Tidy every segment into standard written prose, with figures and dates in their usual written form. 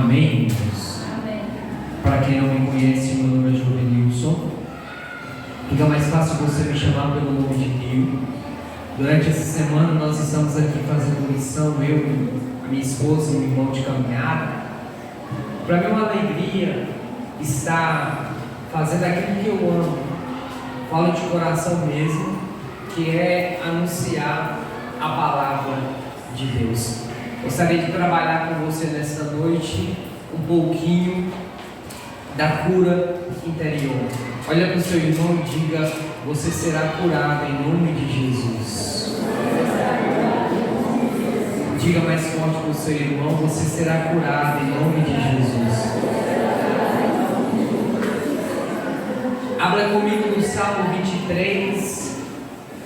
Amém, irmãos? Amém. Para quem não me conhece, meu nome é Jovenilson. Fica mais fácil você me chamar pelo nome de Nil. Durante essa semana nós estamos aqui fazendo missão, eu, a minha esposa e o irmão de caminhada. Para mim é uma alegria estar fazendo aquilo que eu amo, falo de coração mesmo, que é anunciar a palavra de Deus. Gostaria de trabalhar com você nesta noite um pouquinho da cura interior. Olha para o seu irmão e diga: você será curado em nome de Jesus. Diga mais forte para o seu irmão: você será curado em nome de Jesus. Abra comigo no Salmo 23,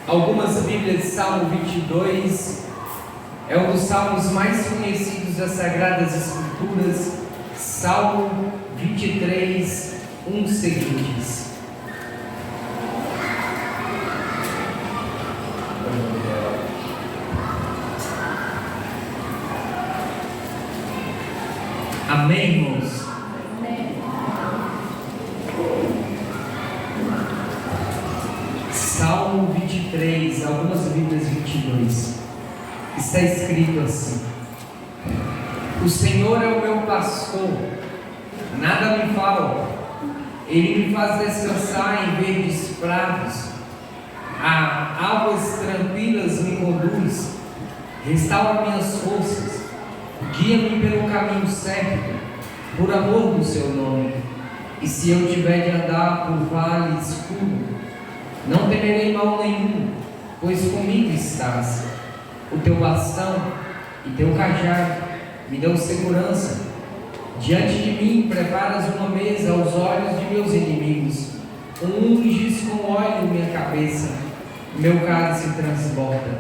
algumas Bíblias, Salmo 22, é um dos salmos mais conhecidos das Sagradas Escrituras. Salmo 23, seguintes. Amém, irmãos? Amém. Salmo 23, algumas Bíblias 22. Está escrito assim: o Senhor é o meu pastor, nada me falta. Ele me faz descansar em verdes prados, a águas tranquilas me conduz, restaura minhas forças, guia-me pelo caminho certo, por amor do seu nome. E se eu tiver de andar por vale escuro, não temerei mal nenhum, pois comigo estás. O teu bastão e teu cajado me dão segurança. Diante de mim preparas uma mesa aos olhos de meus inimigos. Unges com óleo minha cabeça, meu cálice transborda.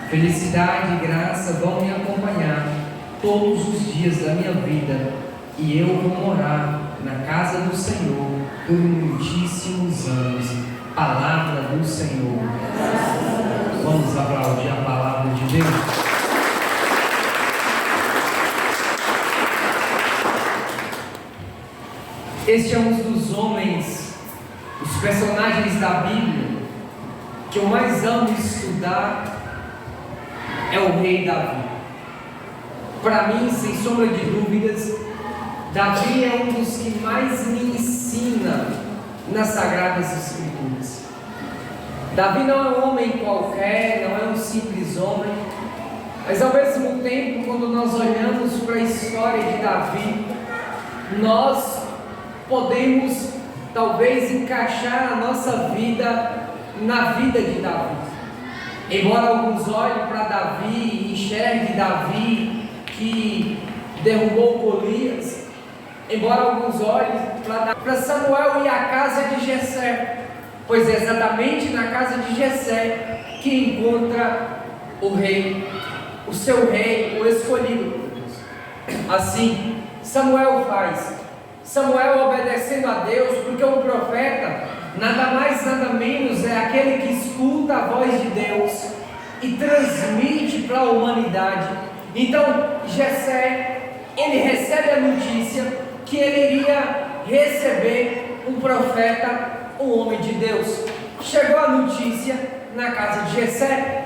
Felicidade e graça vão me acompanhar todos os dias da minha vida, e eu vou morar na casa do Senhor por muitíssimos anos. Palavra do Senhor. Vamos aplaudir a palavra de Deus. Este é um dos homens, os personagens da Bíblia que eu mais amo estudar, é o rei Davi. Para mim, sem sombra de dúvidas, Davi é um dos que mais me ensina nas Sagradas Escrituras. Davi não é um homem qualquer, não é um simples homem, mas ao mesmo tempo, quando nós olhamos para a história de Davi, nós podemos talvez encaixar a nossa vida na vida de Davi. Embora alguns olhem para Davi e enxerguem Davi que derrubou Golias, embora alguns olhem para Samuel e a casa de Jessé, pois é exatamente na casa de Jessé que encontra o rei, o seu rei, o escolhido por Deus. Assim, Samuel obedecendo a Deus, porque um profeta, nada mais nada menos, é aquele que escuta a voz de Deus e transmite para a humanidade. Então, Jessé, ele recebe a notícia que ele iria receber um profeta, um homem de Deus. Chegou a notícia na casa de Jessé,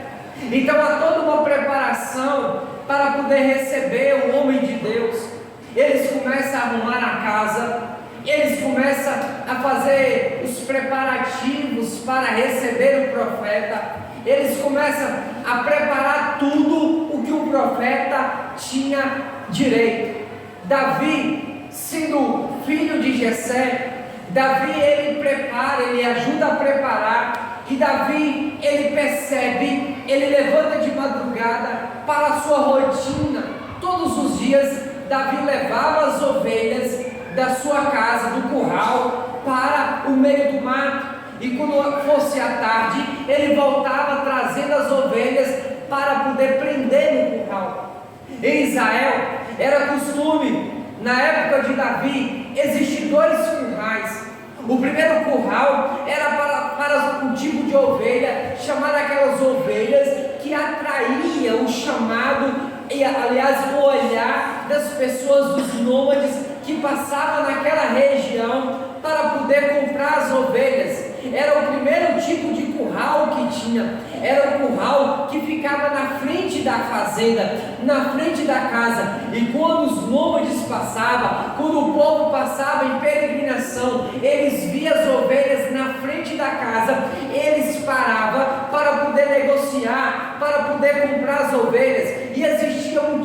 então há toda uma preparação para poder receber o homem de Deus. Eles começam a arrumar a casa, eles começam a fazer os preparativos para receber o profeta, eles começam a preparar tudo o que o profeta tinha direito. Davi, sendo filho de Jessé, Davi ele prepara, ele ajuda a preparar, e Davi ele percebe, ele levanta de madrugada para a sua rotina. Todos os dias Davi levava as ovelhas da sua casa, do curral, para o meio do mato, e quando fosse à tarde, ele voltava trazendo as ovelhas para poder prender no curral. Em Israel, era costume, na época de Davi, existir dois currais. O primeiro curral era para um tipo de ovelha, chamada aquelas ovelhas que atraía o chamado aliás, o olhar das pessoas, dos nômades que passavam naquela região para poder comprar as ovelhas. Era o primeiro tipo de curral que tinha, era o curral que ficava na frente da fazenda, na frente da casa. E quando os nômades passavam, quando o povo passava em peregrinação, eles viam as ovelhas na frente da casa, eles paravam para poder negociar, para poder comprar as ovelhas. E existia um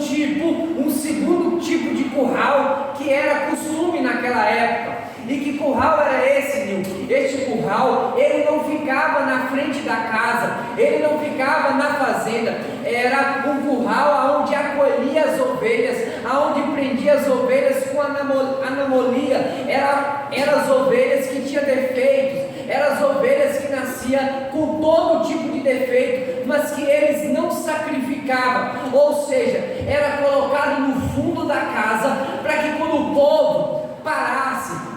segundo tipo de curral que era costume naquela época. E que curral era esse, Nil? Este curral, ele não ficava na frente da casa, ele não ficava na fazenda, era um curral onde acolhia as ovelhas, onde prendia as ovelhas com anomalia, eram as ovelhas que tinham defeitos, eram as ovelhas que nasciam com todo tipo de defeito, mas que eles não sacrificavam, ou seja, era colocado no fundo da casa, para que quando o povo parasse,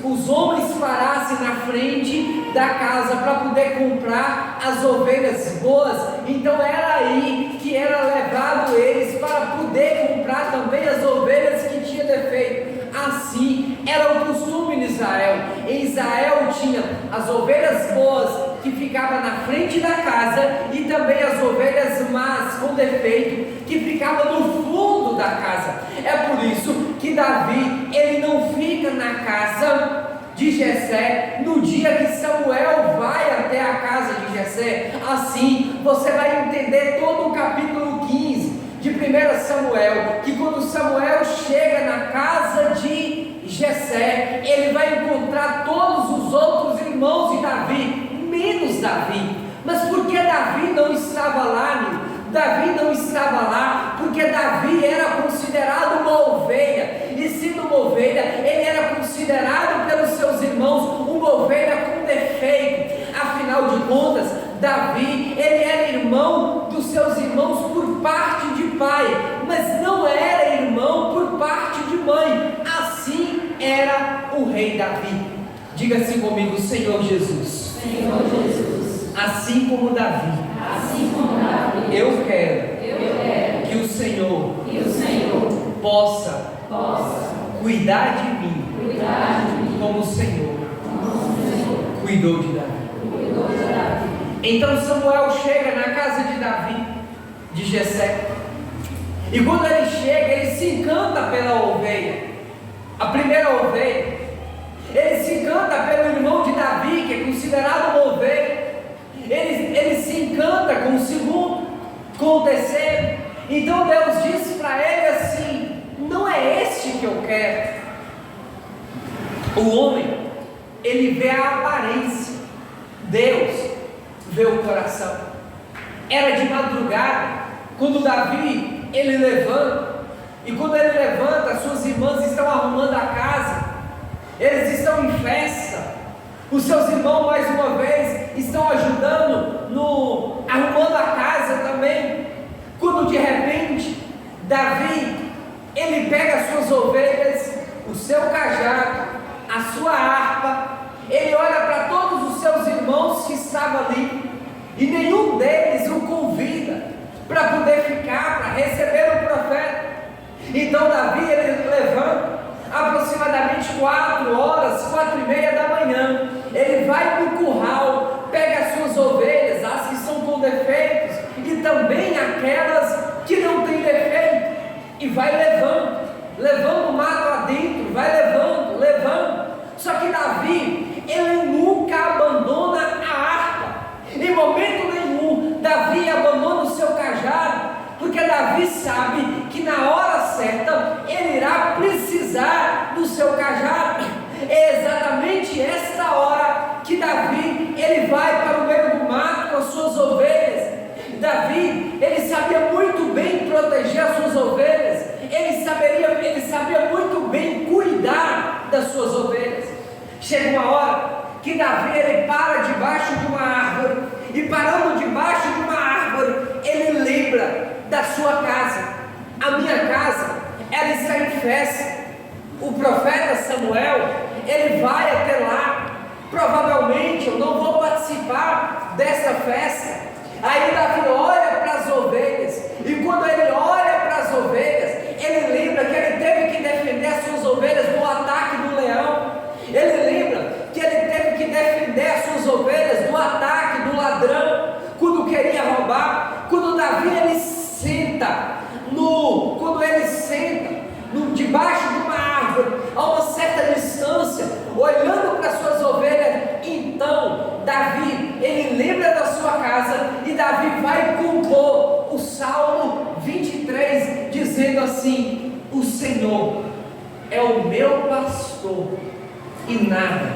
os homens parassem na frente da casa para poder comprar as ovelhas boas. Então era aí que era levado eles para poder comprar também as ovelhas que tinham defeito. Assim era o costume em Israel. Em Israel tinha as ovelhas boas que ficavam na frente da casa e também as ovelhas más com defeito que ficavam no fundo da casa. É por isso que Davi, ele não fica na casa de Jessé no dia que Samuel vai até a casa de Jessé. Assim você vai entender todo o capítulo 15 de 1 Samuel, que quando Samuel chega na casa de Jessé, ele vai encontrar todos os outros irmãos de Davi, menos Davi. Mas por que Davi não estava lá, Nil? Davi não estava lá porque Davi era considerado uma ovelha, e sendo uma ovelha, ele era considerado pelos seus irmãos uma ovelha com defeito. Afinal de contas, Davi, ele era irmão dos seus irmãos por parte de pai, mas não era irmão por parte de mãe. Assim era o rei Davi. Diga assim comigo: Senhor Jesus. Senhor Jesus. Assim como Davi, eu quero que o Senhor possa cuidar de mim como o Senhor cuidou de Davi. Então Samuel chega na casa de Davi, de Jessé, e quando ele chega, ele se encanta pela ovelha, a primeira ovelha. Ele se encanta pelo irmão de Davi, que é considerado uma ovelha. Ele se encanta com o segundo, com o terceiro. Então Deus disse para ele assim: não é este que eu quero. O homem, ele vê a aparência, Deus vê o coração. Era de madrugada, quando Davi, ele levanta, e quando ele levanta, suas irmãs estão arrumando a casa, eles estão em festa. Os seus irmãos, mais uma vez, estão ajudando arrumando a casa também. Quando de repente, Davi, ele pega as suas ovelhas, o seu cajado, a sua harpa, ele olha para todos os seus irmãos que estavam ali, e nenhum deles o convida para poder ficar, para receber o profeta. Então Davi, ele levanta, aproximadamente 4h, 4h30 da manhã, ele vai no curral, pega as suas ovelhas, as que são com defeitos, e também aquelas que não têm defeito, e vai levando o mato adentro, vai levando. Só que Davi, ele nunca abandona a harpa, em momento nenhum. Davi abandona o seu cajado, porque Davi sabe que na hora certa ele irá precisar do seu cajado. É exatamente esta hora que Davi, ele vai para o meio do mato com as suas ovelhas. Davi, ele sabia muito bem proteger as suas ovelhas, ele sabia muito bem cuidar das suas ovelhas. Chega uma hora que Davi, ele para debaixo de uma árvore, e parando debaixo de uma árvore, ele lembra da sua casa. A minha casa, ela está em festa. O profeta Samuel, ele vai até lá. Provavelmente eu não vou participar dessa festa. Aí Davi olha para as ovelhas, e quando ele olha para as debaixo de uma árvore, a uma certa distância, olhando para as suas ovelhas. Então Davi, ele lembra da sua casa, e Davi vai compor o Salmo 23, dizendo assim: o Senhor é o meu pastor e nada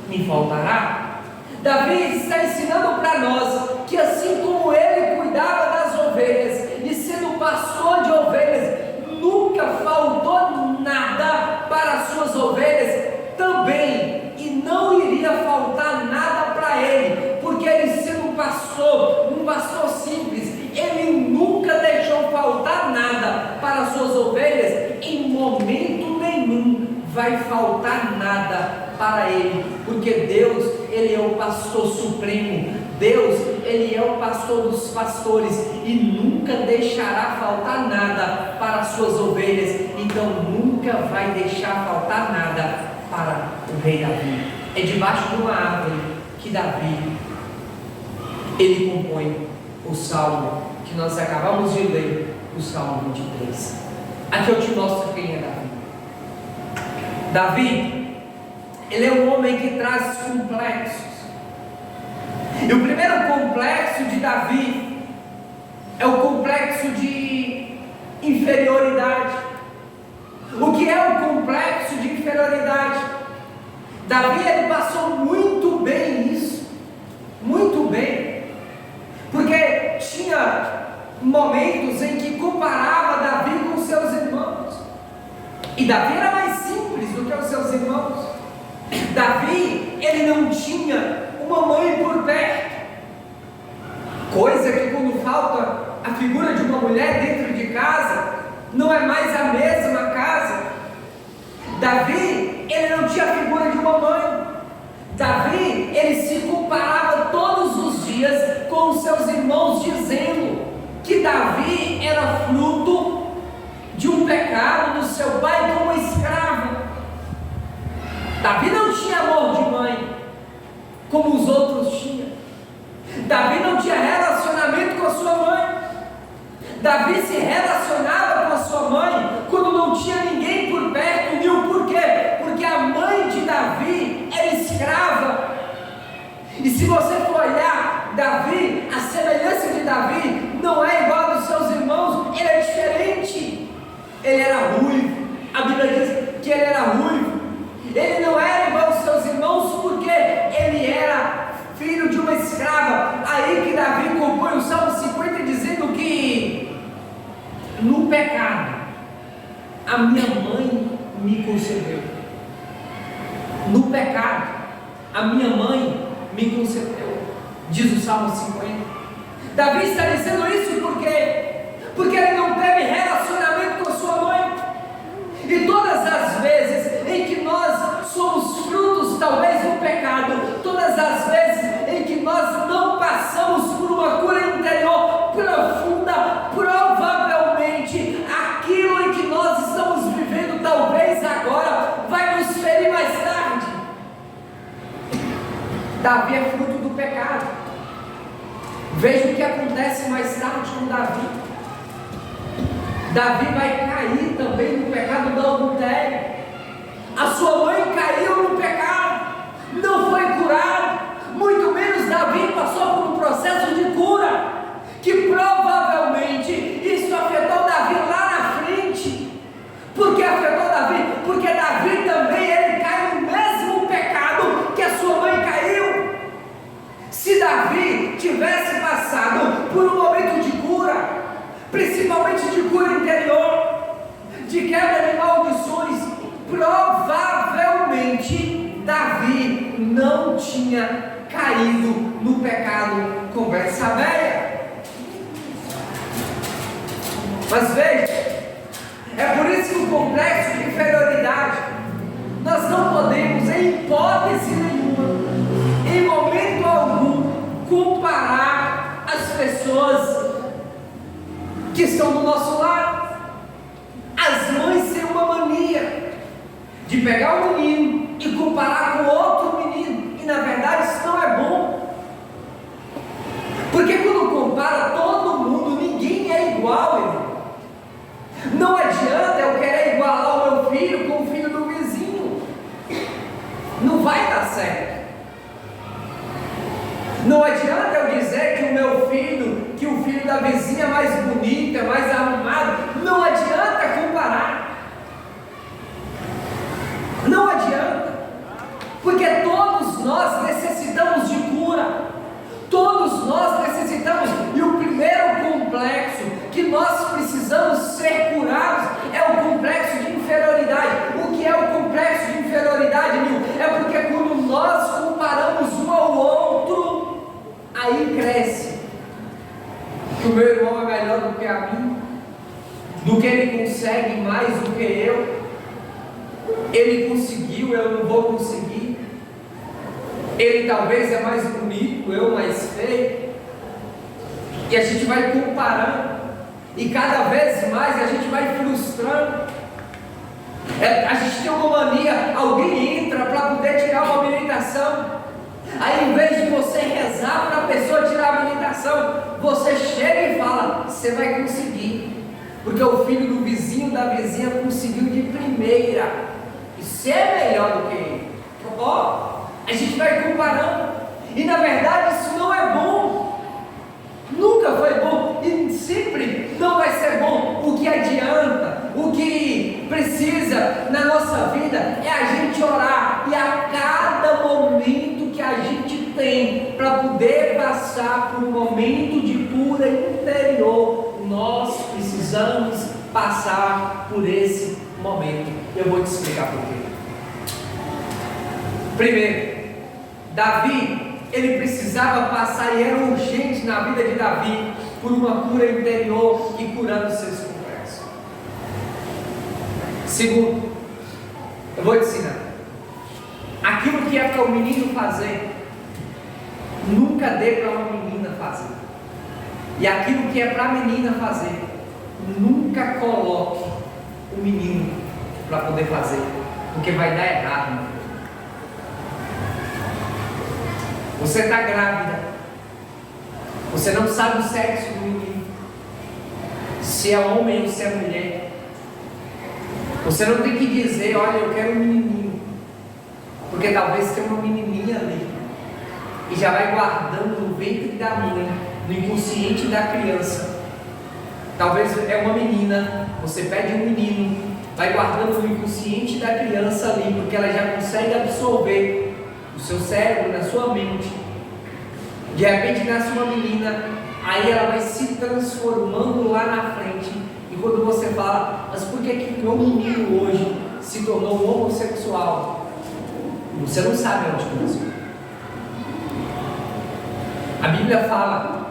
me faltará. Davi está ensinando para nós que assim como ele cuidava das ovelhas, e sendo pastor de ovelhas, nunca faltou nada para as suas ovelhas também, e não iria faltar nada para ele, porque ele sendo um pastor simples, ele nunca deixou faltar nada para as suas ovelhas. Em momento nenhum vai faltar nada para ele, porque Deus, ele é o pastor supremo. Deus, ele é o pastor dos pastores, e nunca deixará faltar nada para as suas ovelhas. Então nunca vai deixar faltar nada para o rei Davi. É debaixo de uma árvore que Davi, ele compõe o salmo que nós acabamos de ler, o Salmo 23. Aqui eu te mostro quem é Davi. Davi, ele é um homem que traz complexos. E o primeiro complexo de Davi é o complexo de inferioridade. O que é o complexo de inferioridade? Davi, ele passou muito bem isso, muito bem, porque tinha momentos em que comparava Davi com seus irmãos, e Davi era mais simples do que os seus irmãos. Davi, ele não tinha uma mãe por perto, coisa que quando falta a figura de uma mulher dentro de casa, não é mais a mesma casa. Davi, ele não tinha a figura de uma mãe. Davi, ele se comparava todos os dias com os seus irmãos, dizendo que Davi era fruto de um pecado do seu pai como escravo. Davi não tinha amor de mãe como os outros tinham. Davi não tinha relacionamento com a sua mãe. Davi se relacionava com a sua mãe quando não tinha ninguém por perto. E o porquê? Porque a mãe de Davi era escrava. E se você for olhar Davi, a semelhança de Davi não é igual a dos seus irmãos, ele é diferente. Ele era ruivo, a Bíblia diz que ele era ruivo. Ele não era igual aos seus irmãos porque ele era filho de uma escrava. Aí que Davi compõe o Salmo 50 dizendo que no pecado a minha mãe me concebeu. No pecado a minha mãe me concebeu, diz o Salmo 50. Davi está dizendo isso porque ele não teve relacionamento com a sua mãe. E todas as vezes em que nós somos frutos talvez do pecado, todas as vezes em que nós não passamos por uma cura interior profunda, provavelmente aquilo em que nós estamos vivendo talvez agora vai nos ferir mais tarde. Davi é fruto do pecado. Veja o que acontece mais tarde com Davi. Davi vai cair também no pecado do adultério. A sua mãe caiu no pecado, não foi curado, muito menos Davi passou por um processo de cura, que provavelmente isso afetou Davi lá na frente. Por que afetou Davi? Porque Davi também, ele cai no mesmo pecado que a sua mãe caiu. Se Davi tivesse passado por um momento de cura, principalmente de cura interior, de quebra de maldições, provavelmente Davi não tinha caído no pecado com Betsabé. Mas veja, é por isso que o complexo de inferioridade, nós não podemos, em hipótese nenhuma, em momento algum, comparar as pessoas que estão do nosso lado. As mães têm uma mania de pegar um menino e comparar com outro menino, e na verdade isso não é bom, porque quando compara todo mundo, ninguém é igual, irmão. Não adianta eu querer igualar ele consegue mais do que eu, ele conseguiu, eu não vou conseguir, ele talvez é mais bonito, eu mais feio, e a gente vai comparando, e cada vez mais a gente vai frustrando. A gente tem uma mania, alguém entra para poder tirar uma habilitação, aí em vez de você rezar para a pessoa tirar a habilitação, você chega e fala: você vai conseguir, porque o filho do vizinho, da vizinha conseguiu de primeira, e você é melhor do que ele. A gente vai comparando, e na verdade isso não é bom, nunca foi bom, e sempre não vai ser bom. O que adianta, o que precisa na nossa vida é a gente orar, e a cada momento que a gente tem para poder passar por um momento de cura interior, nós precisamos passar por esse momento. Eu vou te explicar por quê. Primeiro, Davi, ele precisava passar, e era urgente na vida de Davi, por uma cura interior e curando seus complexos. Segundo, eu vou te ensinar. Aquilo que é para o menino fazer, nunca dê para uma menina fazer. E aquilo que é para a menina fazer, nunca coloque o menino para poder fazer, porque vai dar errado. Você está grávida, você não sabe o sexo do menino, se é homem ou se é mulher. Você não tem que dizer: olha, eu quero um menininho, porque talvez tenha uma menininha ali, e já vai guardando no ventre da mãe, no inconsciente da criança. Talvez é uma menina, você pede um menino, vai guardando no inconsciente da criança ali, porque ela já consegue absorver o seu cérebro, na sua mente. De repente nasce uma menina, aí ela vai se transformando lá na frente, e quando você fala: mas por que que meu menino hoje se tornou um homossexual? Você não sabe onde começou. A Bíblia fala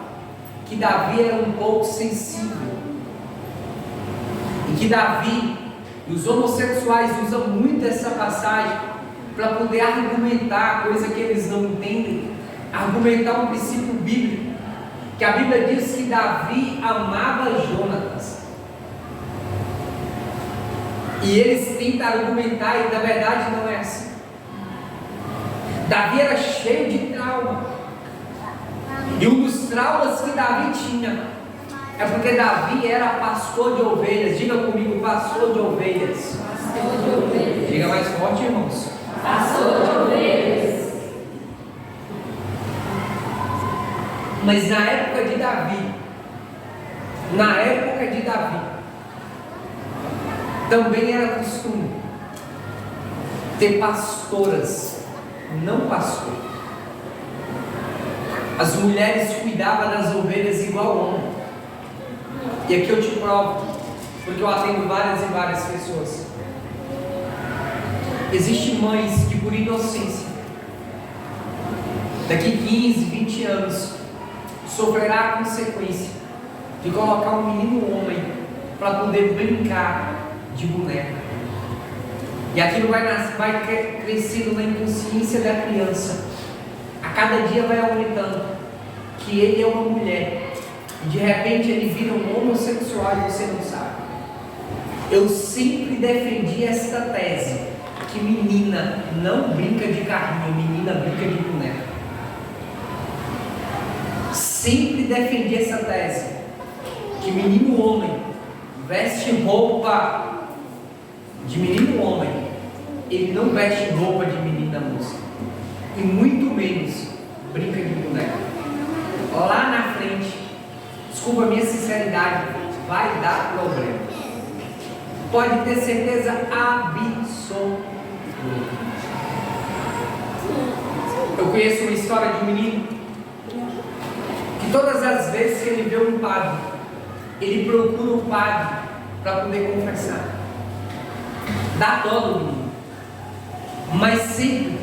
que Davi era um pouco sensível, e que Davi e os homossexuais usam muito essa passagem para poder argumentar coisa que eles não entendem, argumentar um princípio bíblico, que a Bíblia diz que Davi amava Jonatas, e eles tentam argumentar, e na verdade não é assim. Davi era cheio de trauma, e um dos traumas que Davi tinha é porque Davi era pastor de ovelhas. Diga comigo: pastor de ovelhas. Pastor de ovelhas. Diga mais forte, irmãos. Pastor de ovelhas. Mas na época de Davi, também era costume ter pastoras, não pastor. As mulheres cuidavam das ovelhas igual homem. E aqui eu te provo, porque eu atendo várias e várias pessoas. Existem mães que, por inocência, daqui 15, 20 anos, sofrerá a consequência de colocar um menino homem para poder brincar de boneca. E aquilo vai crescendo na inconsciência da criança. A cada dia vai aumentando que ele é uma mulher, e de repente ele vira um homossexual e você não sabe. Eu sempre defendi esta tese, que menina não brinca de carrinho, menina brinca de boneca. Sempre defendi essa tese, que menino homem veste roupa de menino homem, ele não veste roupa de menina moça, e muito menos brinca de boneca. Lá na frente, desculpa a minha sinceridade, vai dar problema. Pode ter certeza absoluta. Eu conheço uma história de um menino que todas as vezes que ele vê um padre, ele procura o padre para poder confessar. Dá dó do menino, mas sempre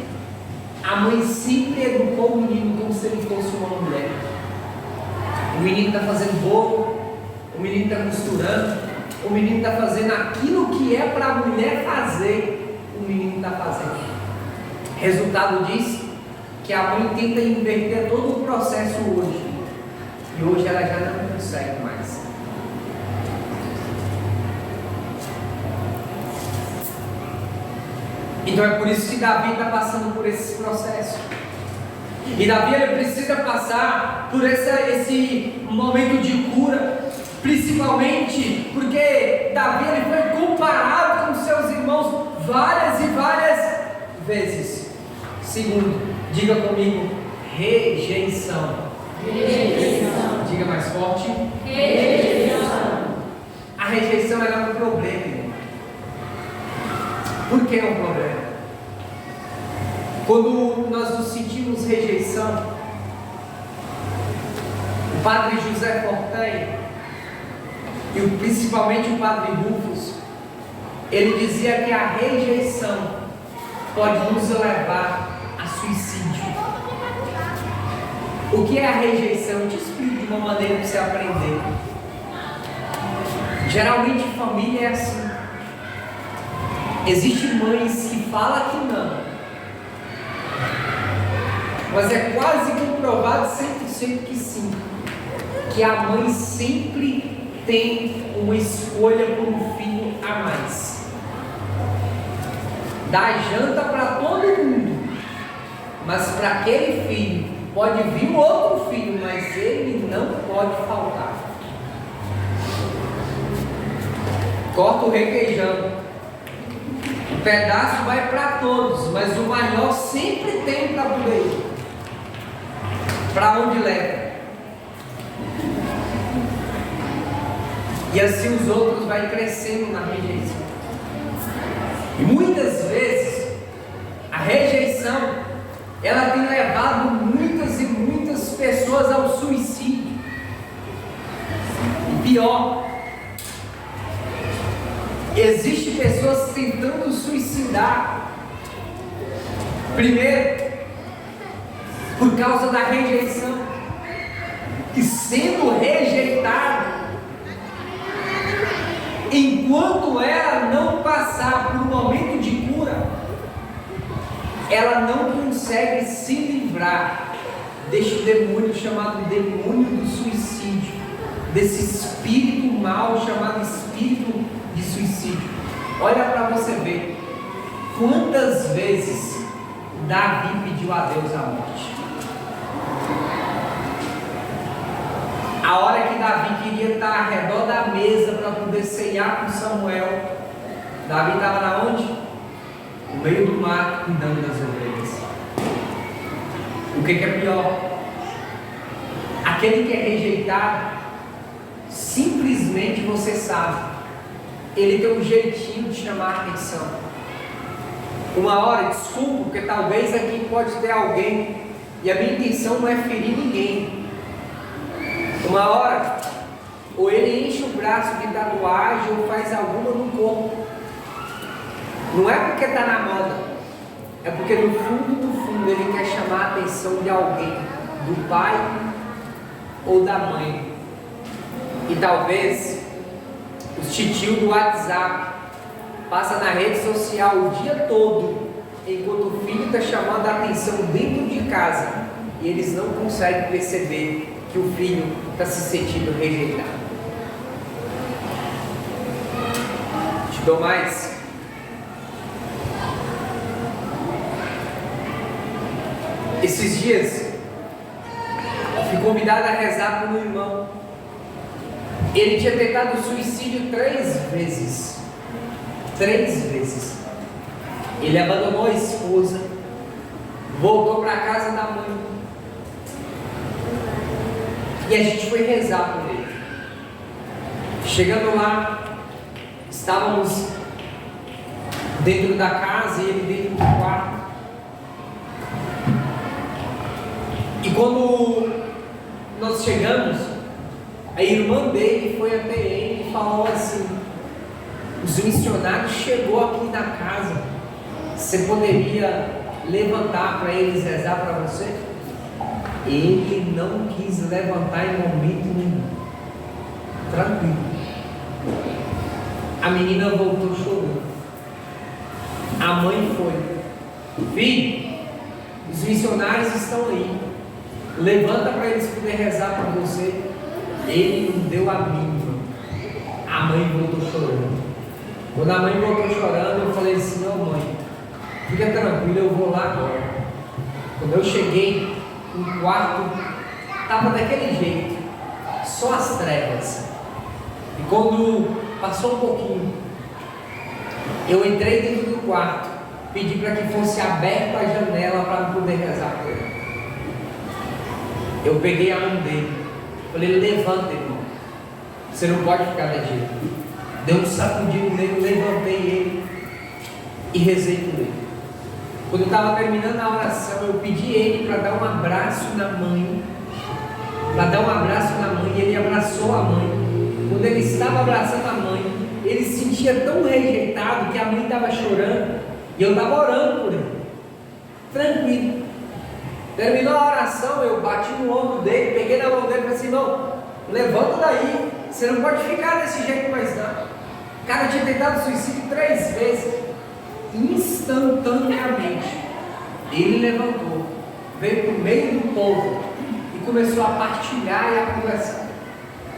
a mãe sempre educou o menino como se ele fosse uma mulher. O menino está fazendo bolo, o menino está costurando, o menino está fazendo aquilo que é para a mulher fazer, o menino está fazendo. Resultado disso, que a mãe tenta inverter todo o processo hoje. E hoje ela já não consegue mais. Então é por isso que Davi está passando por esse processo. E Davi ele precisa passar por esse momento de cura, principalmente porque Davi ele foi comparado com seus irmãos várias e várias vezes. Segundo, diga comigo, rejeição. Rejeição. Diga mais forte. Rejeição. A rejeição ela é um problema, irmão. Por que é um problema? Quando nós nos sentimos rejeição, o padre José Forteia e principalmente o padre Rufus, ele dizia que a rejeição pode nos levar a suicídio. O que é a rejeição? Eu te explico de uma maneira para você aprender. Geralmente família é assim. Existem mães que falam que não, mas é quase comprovado 100% que sim, que a mãe sempre tem uma escolha por um filho a mais. Dá janta para todo mundo, mas para aquele filho pode vir um outro filho, mas ele não pode faltar. Corta o requeijão. O pedaço vai para todos, mas o maior sempre tem para poder ir. Para onde leva? E assim os outros vai crescendo na rejeição. E muitas vezes a rejeição ela tem levado muitas e muitas pessoas ao suicídio. E pior, existem pessoas tentando suicidar. Primeiro, por causa da rejeição. E sendo rejeitada, enquanto ela não passar por um momento de cura, ela não consegue se livrar deste demônio chamado demônio do suicídio, desse espírito mau chamado espírito de suicídio. Olha para você ver quantas vezes Davi pediu a Deus a morte. A hora que Davi queria estar ao redor da mesa para poder ceiar com Samuel, Davi estava na onde? No meio do mato, cuidando das ovelhas. O que é pior? Aquele que é rejeitado, simplesmente você sabe, ele tem um jeitinho de chamar a atenção. Uma hora, desculpa, porque talvez aqui pode ter alguém, e a minha intenção não é ferir ninguém. Uma hora, ou ele enche o braço de tatuagem ou faz alguma no corpo. Não é porque está na moda, é porque no fundo ele quer chamar a atenção de alguém, do pai ou da mãe. E talvez os titios do WhatsApp passa na rede social o dia todo, enquanto o filho está chamando a atenção dentro de casa, e eles não conseguem perceber que o filho está se sentindo rejeitado. Te dou mais. Esses dias fui convidado a rezar por um irmão. Ele tinha tentado suicídio 3 vezes. 3 vezes. Ele abandonou a esposa, voltou para a casa da mãe, e a gente foi rezar por ele. Chegando lá, estávamos dentro da casa e ele dentro do quarto. E quando nós chegamos, a irmã dele foi até ele e falou assim: os missionários chegou aqui na casa, você poderia levantar para eles rezar para você? Ele não quis levantar em momento nenhum. Tranquilo. A menina voltou chorando. A mãe foi: filho, os missionários estão aí, levanta para eles poderem rezar por você. Ele não deu a mínima. A mãe voltou chorando. Quando a mãe voltou chorando, eu falei assim: ô mãe, fica tranquila, eu vou lá agora. Quando eu cheguei, o quarto estava daquele jeito, só as trevas. E quando passou um pouquinho, eu entrei dentro do quarto, pedi para que fosse aberta a janela para poder rezar por ele. Eu peguei a mão dele, falei: levanta, irmão, você não pode ficar de jeito. Dei um sacudido nele, levantei ele e rezei por ele. Quando eu estava terminando a oração, eu pedi ele para dar um abraço na mãe, e ele abraçou a mãe. Quando ele estava abraçando a mãe, ele se sentia tão rejeitado que a mãe estava chorando e eu estava orando por ele, tranquilo. Terminou a oração, eu bati no ombro dele, peguei na mão dele e falei assim: não, levanta daí, você não pode ficar desse jeito mais não. O cara tinha tentado suicídio 3 vezes. Instantaneamente ele levantou, veio para o meio do povo e começou a partilhar e a conversar.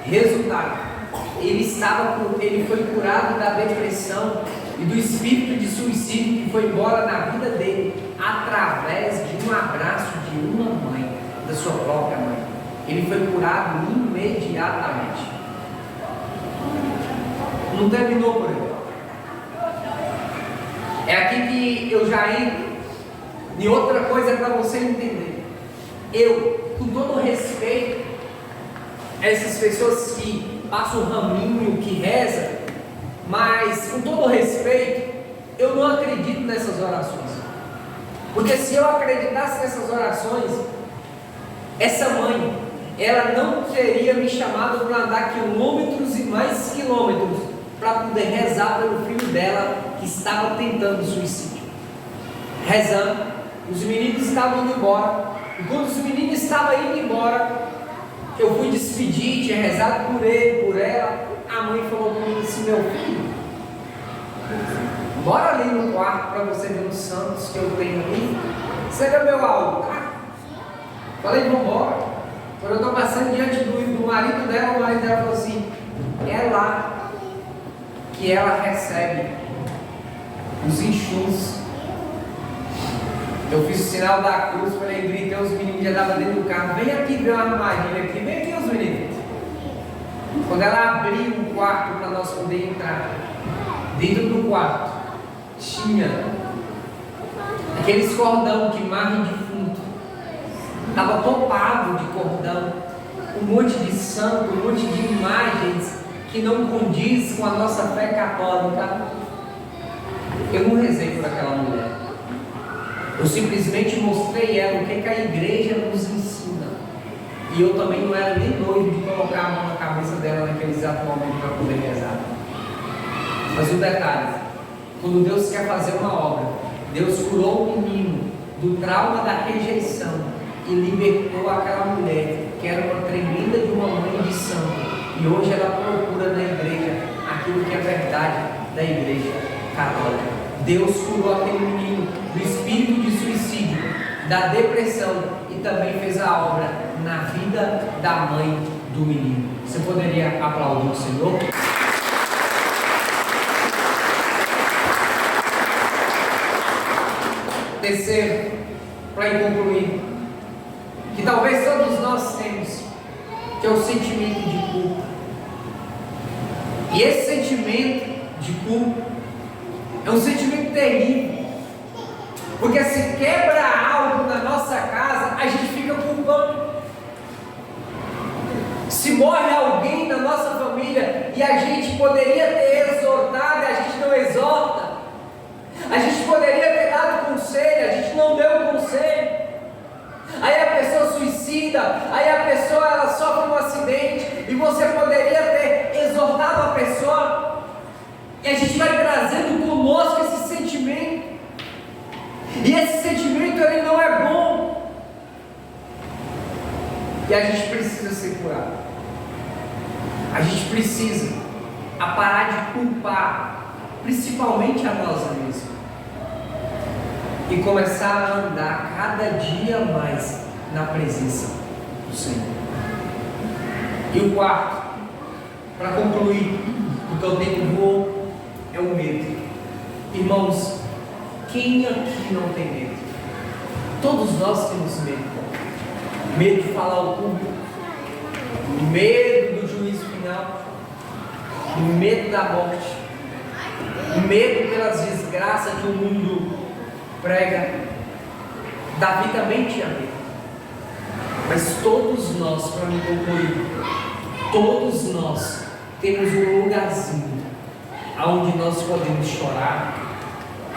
Resultado: ele foi curado da depressão e do espírito de suicídio que foi embora na vida dele através de um abraço de uma mãe, da sua própria mãe. Ele foi curado imediatamente. Não terminou por aí. É aqui que eu já entro em outra coisa para você entender. Eu, com todo respeito a essas pessoas que passam o raminho, que rezam, mas com todo respeito, eu não acredito nessas orações. Porque se eu acreditasse nessas orações, essa mãe, ela não teria me chamado para andar quilômetros e mais quilômetros para poder rezar pelo filho dela que estava tentando suicídio. Rezando, os meninos estavam indo embora, e quando os meninos estavam indo embora, eu fui despedir, tinha rezado por ele, por ela. A mãe falou comigo assim: meu filho, bora ali no quarto para você ver os santos que eu tenho ali. Você vê o meu altar? Falei: vamos embora. Quando eu estou passando diante do marido dela, o marido dela falou assim: é lá que ela recebe os enxuns. Eu fiz o sinal da cruz, falei, gritei, os meninos já estavam dentro do carro: vem aqui ver uma armadilha aqui, vem aqui os meninos. Quando ela abriu o quarto para nós poder entrar, dentro do quarto tinha aqueles cordão que marrem defunto, estava topado de cordão, um monte de santo, um monte de imagens que não condiz com a nossa fé católica. Eu não rezei por aquela mulher, eu simplesmente mostrei ela o que a igreja nos ensina, e eu também não era nem doido de colocar a mão na cabeça dela naquele exato momento para poder rezar. Mas o detalhe: quando Deus quer fazer uma obra, Deus curou o menino do trauma da rejeição e libertou aquela mulher que era uma tremenda de uma mãe de santo. E hoje ela procura na igreja aquilo que é verdade da igreja católica. Deus curou aquele menino do espírito de suicídio, da depressão, e também fez a obra na vida da mãe do menino. Você poderia aplaudir o Senhor? Terceiro, para concluir, que talvez todos nós temos, que é o sentimento de culpa. E esse sentimento de culpa é um sentimento terrível, porque se quebra algo na nossa casa, a gente fica culpando. Se morre alguém na nossa família e a gente poderia ter exortado e a gente não exorta, a gente poderia ter dado conselho, a gente não deu conselho. Aí a pessoa suicida, aí a pessoa ela sofre um acidente e você poderia ter exortado a pessoa, e a gente vai trazendo conosco esse sentimento, e esse sentimento ele não é bom, e a gente precisa ser curado. A gente precisa a parar de culpar, principalmente a nós mesmos, e começar a andar cada dia mais na presença do Senhor. E o quarto, para concluir, porque o tempo voou, é o medo. Irmãos, quem aqui não tem medo? Todos nós temos medo. Medo de falar ao público, medo do juízo final, medo da morte, medo pelas desgraças que o mundo prega. Davi também tinha medo. Mas todos nós, para me concluir, todos nós temos um lugarzinho onde nós podemos chorar,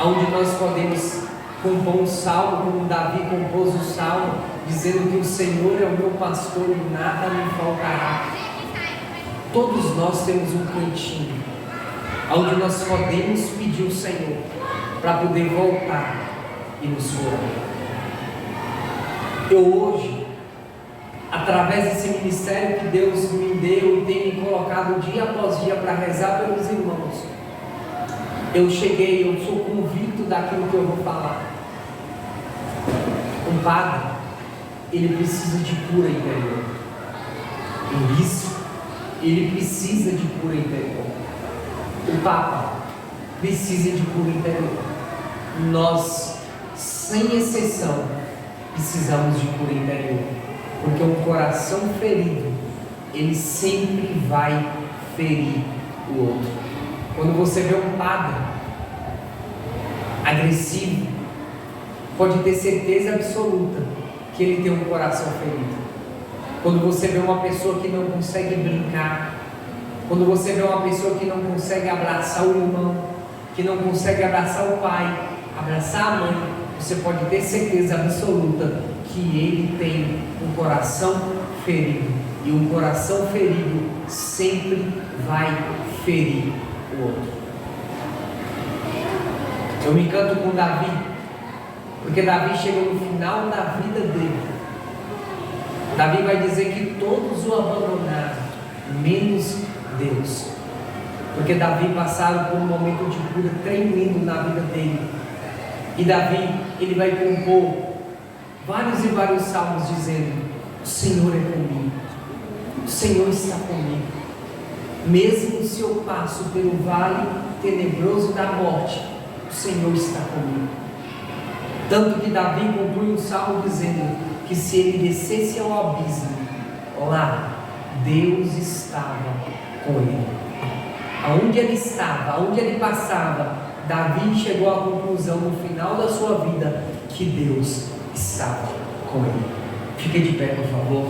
onde nós podemos compor um salmo, como Davi compôs o salmo, dizendo que o Senhor é o meu pastor e nada me faltará. Todos nós temos um cantinho onde nós podemos pedir o Senhor para poder voltar e nos curar. Eu hoje, através desse ministério que Deus me deu e tem me colocado dia após dia para rezar pelos irmãos, eu sou convicto daquilo que eu vou falar. Um padre, ele precisa de cura interior. Um bispo, ele precisa de cura interior. O Papa precisa de cura interior. Nós, sem exceção, precisamos de cura interior. Porque um coração ferido, ele sempre vai ferir o outro. Quando você vê um padre agressivo, pode ter certeza absoluta que ele tem um coração ferido. Quando você vê uma pessoa que não consegue brincar, quando você vê uma pessoa que não consegue abraçar o irmão, que não consegue abraçar o pai, abraçar a mãe, você pode ter certeza absoluta que ele tem um coração ferido. E um coração ferido sempre vai ferir o outro. Eu me encanto com Davi, porque Davi chegou no final da vida dele. Davi vai dizer que todos o abandonaram, menos Deus. Porque Davi passaram por um momento de cura tremendo na vida dele. E Davi, ele vai compor vários e vários salmos dizendo: o Senhor é comigo, o Senhor está comigo. Mesmo se eu passo pelo vale tenebroso da morte, o Senhor está comigo. Tanto que Davi conclui um salmo dizendo que se ele descesse ao abismo, lá Deus estava com ele. Aonde ele estava, aonde ele passava, Davi chegou à conclusão no final da sua vida que Deus estava com ele. Fique de pé, por favor.